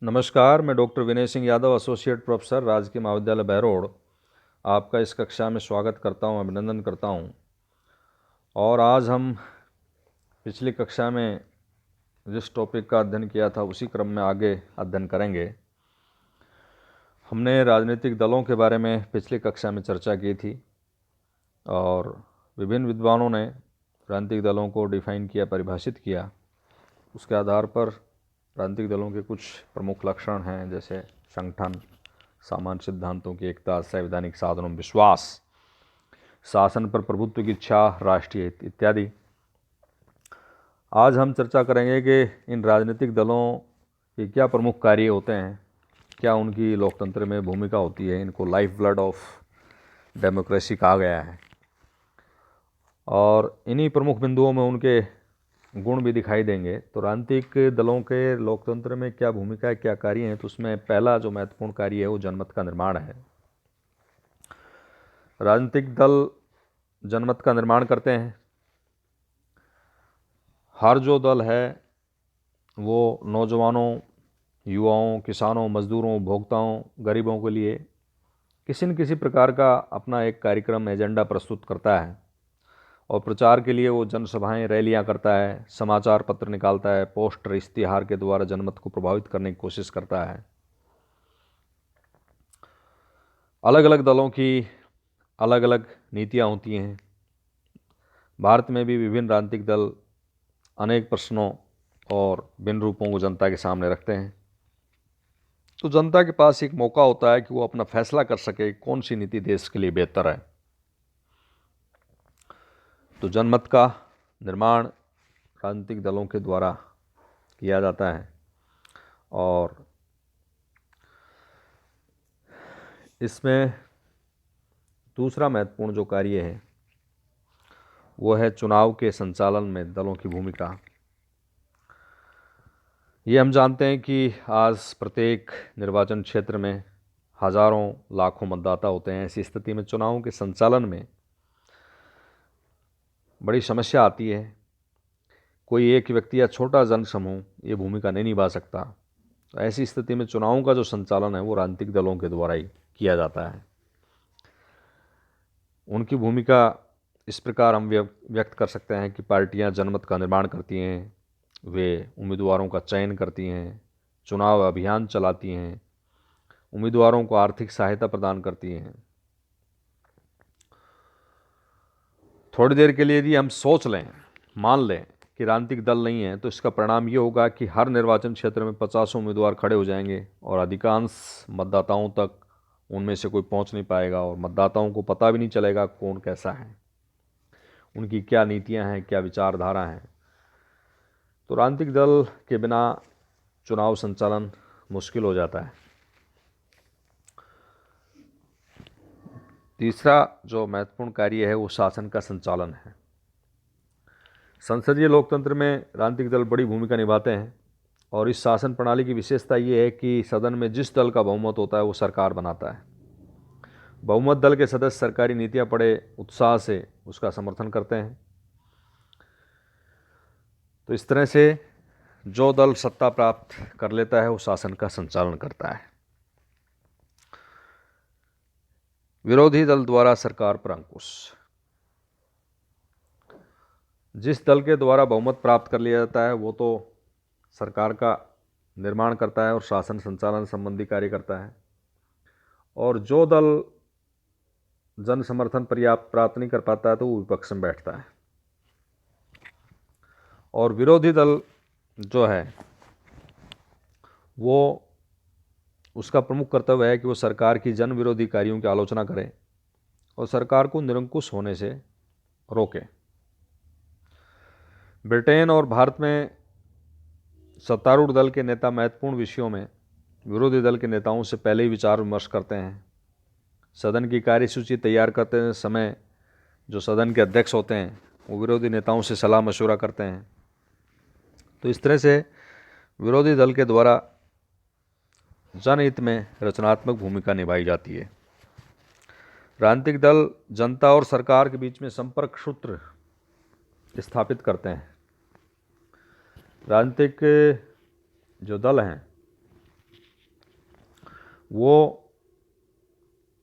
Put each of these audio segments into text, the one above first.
नमस्कार, मैं doctor Vinay Singh Yadav, associate professor, राजकीय महाविद्यालय बहरोड, आपका इस कक्षा में स्वागत करता हूं, अभिनंदन करता हूं। और आज हम पिछली कक्षा में जिस टॉपिक का अध्ययन किया था उसी क्रम में आगे अध्ययन करेंगे। हमने राजनीतिक दलों के बारे में पिछली कक्षा में चर्चा की थी और विभिन्न विद्वानों ने राजनीतिक दलों को डिफाइन किया, परिभाषित किया। उसके आधार पर राजनीतिक दलों के कुछ प्रमुख लक्षण हैं, जैसे संगठन, सामान्य सिद्धांतों की एकता, संवैधानिक साधनों में विश्वास, शासन पर प्रभुत्व की इच्छा, राष्ट्रीय हित इत्यादि। आज हम चर्चा करेंगे कि इन राजनीतिक दलों के क्या प्रमुख कार्य होते हैं, क्या उनकी लोकतंत्र में भूमिका होती है। इनको लाइफ ब्लड ऑफ डेमोक्रेसी कहा गया है और इन्हीं प्रमुख बिंदुओं में उनके गुण भी दिखाई देंगे। तो राजनीतिक दलों के लोकतंत्र में क्या भूमिका है, क्या कार्य हैं, तो उसमें पहला जो महत्वपूर्ण कार्य है वो जनमत का निर्माण है। राजनीतिक दल जनमत का निर्माण करते हैं। हर जो दल है वो नौजवानों, युवाओं, किसानों, मजदूरों, उपभोक्ताओं, गरीबों के लिए किसी न किसी प्रकार का अपना एक कार्यक्रम, एजेंडा प्रस्तुत करता है और प्रचार के लिए वो जनसभाएं, रैलियां करता है, समाचार पत्र निकालता है, पोस्टर, इश्तिहार के द्वारा जनमत को प्रभावित करने की कोशिश करता है। अलग अलग दलों की अलग अलग नीतियां होती हैं। भारत में भी विभिन्न राजनीतिक दल अनेक प्रश्नों और भिन्न रूपों को जनता के सामने रखते हैं। तो जनता के पास एक मौका होता है कि वो अपना फैसला कर सके कौन सी नीति देश के लिए बेहतर है। तो जनमत का निर्माण राजनीतिक दलों के द्वारा किया जाता है और इसमें दूसरा महत्वपूर्ण जो कार्य है वो है चुनाव के संचालन में दलों की भूमिका। ये हम जानते हैं कि आज प्रत्येक निर्वाचन क्षेत्र में हजारों लाखों मतदाता होते हैं। ऐसी स्थिति में चुनावों के संचालन में बड़ी समस्या आती है। कोई एक व्यक्ति या छोटा जनसमूह ये भूमिका नहीं निभा सकता। तो ऐसी स्थिति में चुनावों का जो संचालन है वो राजनीतिक दलों के द्वारा ही किया जाता है। उनकी भूमिका इस प्रकार हम व्यक्त कर सकते हैं कि पार्टियां जनमत का निर्माण करती हैं, वे उम्मीदवारों का चयन करती हैं, चुनाव अभियान चलाती हैं, उम्मीदवारों को आर्थिक सहायता प्रदान करती हैं। थोड़ी देर के लिए यदि हम सोच लें, मान लें कि राजनीतिक दल नहीं है, तो इसका परिणाम ये होगा कि हर निर्वाचन क्षेत्र में 50 उम्मीदवार खड़े हो जाएंगे और अधिकांश मतदाताओं तक उनमें से कोई पहुंच नहीं पाएगा और मतदाताओं को पता भी नहीं चलेगा कौन कैसा है, उनकी क्या नीतियां हैं, क्या विचारधारा हैं। तो राजनीतिक दल के बिना चुनाव संचालन मुश्किल हो जाता है। तीसरा जो महत्वपूर्ण कार्य है वो शासन का संचालन है। संसदीय लोकतंत्र में राजनीतिक दल बड़ी भूमिका निभाते हैं और इस शासन प्रणाली की विशेषता ये है कि सदन में जिस दल का बहुमत होता है वो सरकार बनाता है। बहुमत दल के सदस्य सरकारी नीतियां बड़े उत्साह से उसका समर्थन करते हैं। तो इस तरह से जो दल सत्ता प्राप्त कर लेता है वो शासन का संचालन करता है। विरोधी दल द्वारा सरकार पर अंकुश। जिस दल के द्वारा बहुमत प्राप्त कर लिया जाता है वो तो सरकार का निर्माण करता है और शासन संचालन संबंधी कार्य करता है, और जो दल जन समर्थन पर्याप्त प्राप्त नहीं कर पाता है तो वो विपक्ष में बैठता है। और विरोधी दल जो है वो उसका प्रमुख कर्तव्य है कि वो सरकार की जन विरोधी कार्यों की आलोचना करे और सरकार को निरंकुश होने से रोके। ब्रिटेन और भारत में सत्तारूढ़ दल के नेता महत्वपूर्ण विषयों में विरोधी दल के नेताओं से पहले ही विचार विमर्श करते हैं। सदन की कार्यसूची तैयार करते समय जो सदन के अध्यक्ष होते हैं वो विरोधी नेताओं से सलाह मशवरा करते हैं। तो इस तरह से विरोधी दल के द्वारा जनहित में रचनात्मक भूमिका निभाई जाती है। राजनीतिक दल जनता और सरकार के बीच में संपर्क सूत्र स्थापित करते हैं। राजनीतिक जो दल हैं वो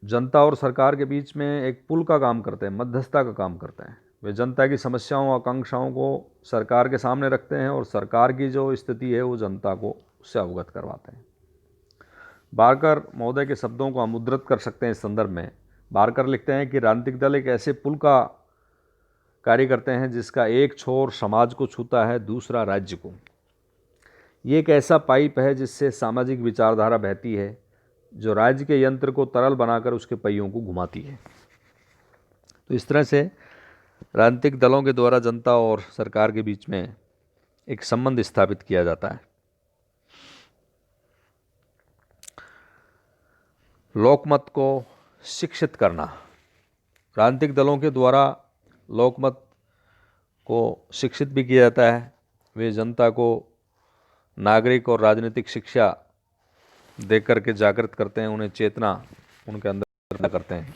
जनता और सरकार के बीच में एक पुल का काम करते हैं, मध्यस्थता का काम करते हैं। वे जनता की समस्याओं आकांक्षाओं को सरकार के सामने रखते हैं और सरकार की जो स्थिति है वो जनता को उससे अवगत करवाते हैं। बारकर महोदय के शब्दों को हम उद्धृत कर सकते हैं इस संदर्भ में। बारकर लिखते हैं कि राजनीतिक दल एक ऐसे पुल का कार्य करते हैं जिसका एक छोर समाज को छूता है, दूसरा राज्य को। ये एक ऐसा पाइप है जिससे सामाजिक विचारधारा बहती है, जो राज्य के यंत्र को तरल बनाकर उसके पहियों को घुमाती है। तो इस तरह से राजनीतिक दलों के द्वारा जनता और सरकार के बीच में एक संबंध स्थापित किया जाता है। लोकमत को शिक्षित करना। राजनीतिक दलों के द्वारा लोकमत को शिक्षित भी किया जाता है। वे जनता को नागरिक और राजनीतिक शिक्षा दे करके जागृत करते हैं, उन्हें चेतना उनके अंदर पैदा करते हैं।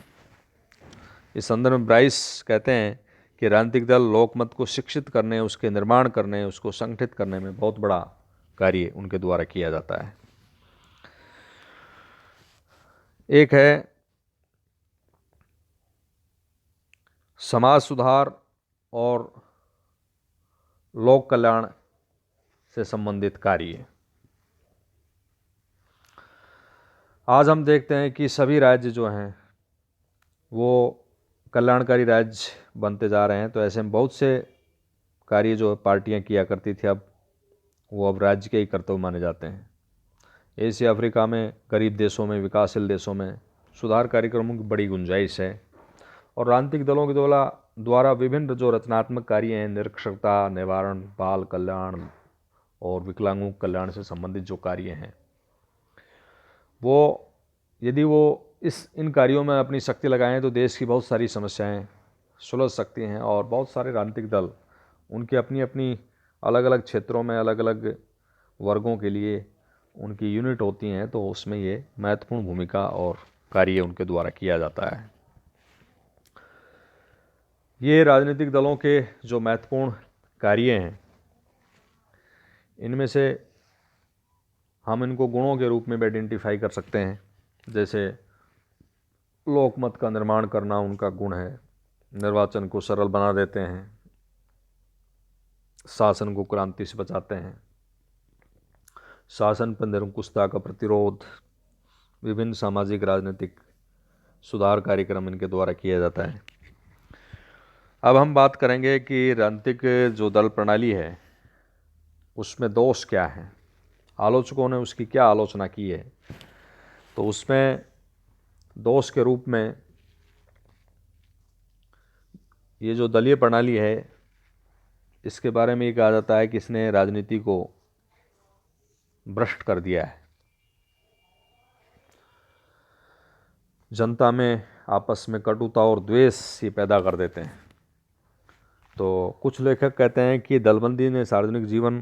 इस संदर्भ में ब्राइस कहते हैं कि राजनीतिक दल लोकमत को शिक्षित करने, उसके निर्माण करने, उसको संगठित करने में बहुत बड़ा कार्य उनके द्वारा किया जाता है। एक है समाज सुधार और लोक कल्याण से संबंधित कार्य। आज हम देखते हैं कि सभी राज्य जो हैं वो कल्याणकारी राज्य बनते जा रहे हैं। तो ऐसे में बहुत से कार्य जो पार्टियां किया करती थी, अब राज्य के ही कर्तव्य माने जाते हैं। एशिया अफ्रीका में, गरीब देशों में, विकासशील देशों में सुधार कार्यक्रमों की बड़ी गुंजाइश है। और राजनीतिक दलों के द्वारा विभिन्न जो रचनात्मक कार्य हैं, निरक्षरता निवारण, बाल कल्याण और विकलांगों कल्याण से संबंधित जो कार्य हैं, वो यदि वो इन कार्यों में अपनी शक्ति लगाएं तो देश की बहुत सारी समस्याएं सुलझ सकती हैं। और बहुत सारे राजनीतिक दल उनकी अपनी अपनी अलग अलग क्षेत्रों में अलग अलग वर्गों के लिए उनकी यूनिट होती हैं, तो उसमें ये महत्वपूर्ण भूमिका और कार्य उनके द्वारा किया जाता है। ये राजनीतिक दलों के जो महत्वपूर्ण कार्य हैं, इनमें से हम इनको गुणों के रूप में भी आइडेंटिफाई कर सकते हैं। जैसे लोकमत का निर्माण करना उनका गुण है, निर्वाचन को सरल बना देते हैं, शासन को क्रांति से बचाते हैं, शासन पर निरंकुशता का प्रतिरोध, विभिन्न सामाजिक राजनीतिक सुधार कार्यक्रम इनके द्वारा किया जाता है। अब हम बात करेंगे कि राजनीतिक जो दल प्रणाली है उसमें दोष क्या हैं, आलोचकों ने उसकी क्या आलोचना की है। तो उसमें दोष के रूप में ये जो दलीय प्रणाली है, इसके बारे में ये कहा जाता है कि इसने राजनीति को भ्रष्ट कर दिया है। जनता में आपस में कटुता और द्वेष ये पैदा कर देते हैं। तो कुछ लेखक कहते हैं कि दलबंदी ने सार्वजनिक जीवन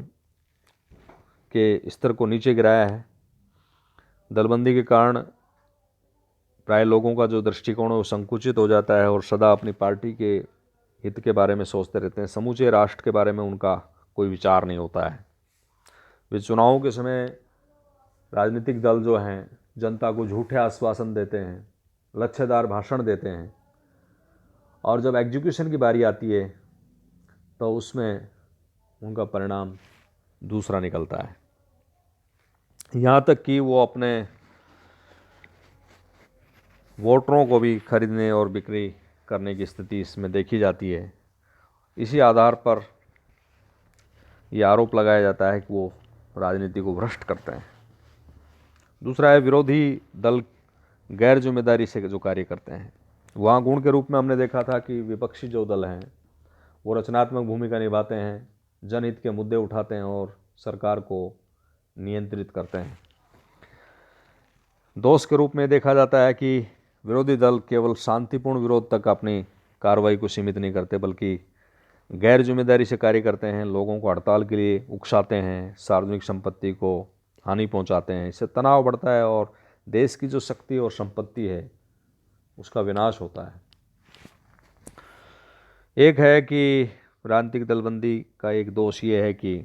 के स्तर को नीचे गिराया है। दलबंदी के कारण प्राय लोगों का जो दृष्टिकोण है वो संकुचित हो जाता है और सदा अपनी पार्टी के हित के बारे में सोचते रहते हैं। समूचे राष्ट्र के बारे में उनका कोई विचार नहीं होता है। वे चुनावों के समय राजनीतिक दल जो हैं जनता को झूठे आश्वासन देते हैं, लच्छेदार भाषण देते हैं, और जब एग्जीक्यूशन की बारी आती है तो उसमें उनका परिणाम दूसरा निकलता है। यहाँ तक कि वो अपने वोटरों को भी खरीदने और बिक्री करने की स्थिति इसमें देखी जाती है। इसी आधार पर यह आरोप लगाया जाता है कि वो राजनीति को भ्रष्ट करते हैं। दूसरा है विरोधी दल गैर जिम्मेदारी से जो कार्य करते हैं। वहाँ गुण के रूप में हमने देखा था कि विपक्षी जो दल हैं वो रचनात्मक भूमिका निभाते हैं, जनहित के मुद्दे उठाते हैं और सरकार को नियंत्रित करते हैं। दोष के रूप में देखा जाता है कि विरोधी दल केवल शांतिपूर्ण विरोध तक अपनी कार्रवाई को सीमित नहीं करते, बल्कि गैर जिम्मेदारी से कार्य करते हैं, लोगों को हड़ताल के लिए उकसाते हैं, सार्वजनिक संपत्ति को हानि पहुंचाते हैं। इससे तनाव बढ़ता है और देश की जो शक्ति और संपत्ति है उसका विनाश होता है। एक है कि राजनीतिक दलबंदी का एक दोष ये है कि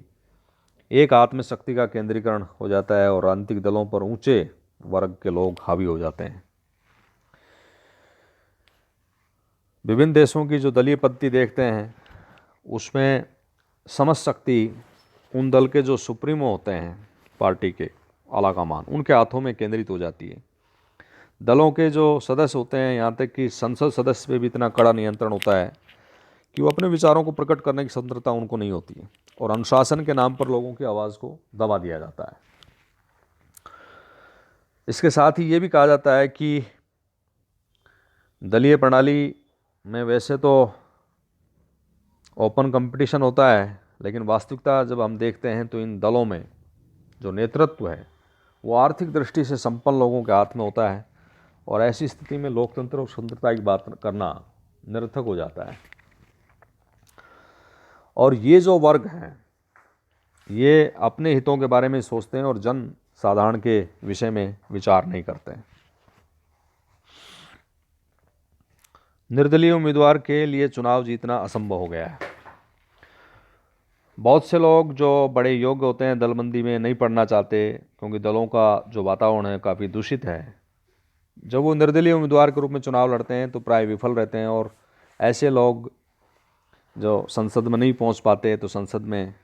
एक आत्मशक्ति का केंद्रीकरण हो जाता है और राजनीतिक दलों पर ऊंचे वर्ग के लोग हावी हो जाते हैं। विभिन्न देशों की जो दलीय पद्धति देखते हैं उसमें समझ शक्ति उन दल के जो सुप्रीमो होते हैं, पार्टी के आला कमान, उनके हाथों में केंद्रित हो जाती है। दलों के जो सदस्य होते हैं, यहाँ तक कि संसद सदस्य पे भी इतना कड़ा नियंत्रण होता है कि वो अपने विचारों को प्रकट करने की स्वतंत्रता उनको नहीं होती है, और अनुशासन के नाम पर लोगों की आवाज़ को दबा दिया जाता है। इसके साथ ही ये भी कहा जाता है कि दलीय प्रणाली में वैसे तो ओपन कंपटीशन होता है, लेकिन वास्तविकता जब हम देखते हैं तो इन दलों में जो नेतृत्व है वो आर्थिक दृष्टि से संपन्न लोगों के हाथ में होता है, और ऐसी स्थिति में लोकतंत्र और स्वतंत्रता की बात करना निरर्थक हो जाता है। और ये जो वर्ग हैं ये अपने हितों के बारे में सोचते हैं और जन साधारण के विषय में विचार नहीं करते हैं। निर्दलीय उम्मीदवार के लिए चुनाव जीतना असंभव हो गया है। बहुत से लोग जो बड़े योग्य होते हैं दलबंदी में नहीं पढ़ना चाहते, क्योंकि दलों का जो वातावरण है काफ़ी दूषित है। जब वो निर्दलीय उम्मीदवार के रूप में चुनाव लड़ते हैं तो प्राय विफल रहते हैं, और ऐसे लोग जो संसद में नहीं पहुंच पाते तो संसद में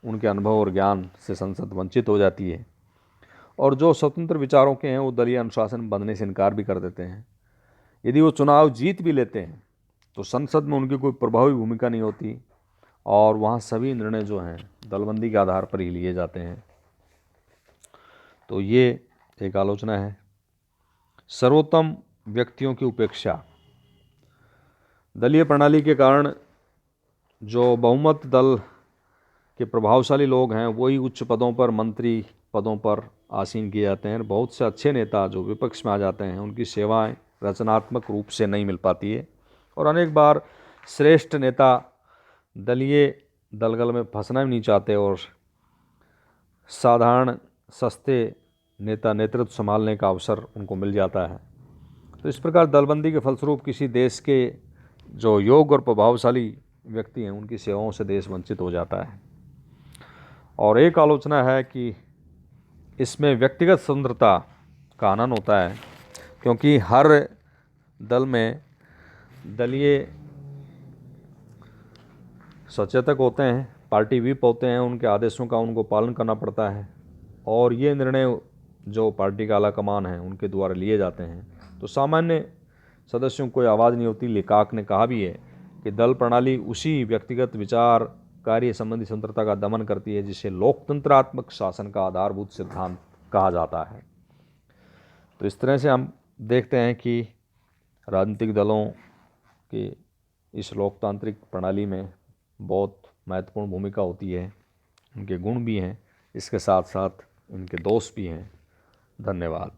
उनके अनुभव और ज्ञान से संसद वंचित हो जाती है, और जो स्वतंत्र विचारों के हैं वो दलीय अनुशासन बनने से इनकार भी कर देते हैं। यदि वो चुनाव जीत भी लेते हैं तो संसद में उनकी कोई प्रभावी भूमिका नहीं होती, और वहाँ सभी निर्णय जो हैं दलबंदी के आधार पर ही लिए जाते हैं। तो ये एक आलोचना है। सर्वोत्तम व्यक्तियों की उपेक्षा। दलीय प्रणाली के कारण जो बहुमत दल के प्रभावशाली लोग हैं वही उच्च पदों पर, मंत्री पदों पर आसीन किए जाते हैं। बहुत से अच्छे नेता जो विपक्ष में आ जाते हैं उनकी सेवाएं रचनात्मक रूप से नहीं मिल पाती है, और अनेक बार श्रेष्ठ नेता दलीय दलगल में फंसना भी नहीं चाहते, और साधारण सस्ते नेता नेतृत्व संभालने का अवसर उनको मिल जाता है। तो इस प्रकार दलबंदी के फलस्वरूप किसी देश के जो योग्य और प्रभावशाली व्यक्ति हैं उनकी सेवाओं से देश वंचित हो जाता है। और एक आलोचना है कि इसमें व्यक्तिगत स्वतंत्रता का हनन होता है, क्योंकि हर दल में दलीय सचेतक होते हैं, पार्टी व्हिप होते हैं, उनके आदेशों का उनको पालन करना पड़ता है, और ये निर्णय जो पार्टी का आला कमान है उनके द्वारा लिए जाते हैं। तो सामान्य सदस्यों को कोई आवाज़ नहीं होती। लेखाक ने कहा भी है कि दल प्रणाली उसी व्यक्तिगत विचार कार्य संबंधी स्वतंत्रता का दमन करती है जिसे लोकतंत्रात्मक शासन का आधारभूत सिद्धांत कहा जाता है। तो इस तरह से हम देखते हैं कि राजनीतिक दलों की इस लोकतांत्रिक प्रणाली में बहुत महत्वपूर्ण भूमिका होती है। उनके गुण भी हैं, इसके साथ साथ उनके दोष भी हैं। धन्यवाद।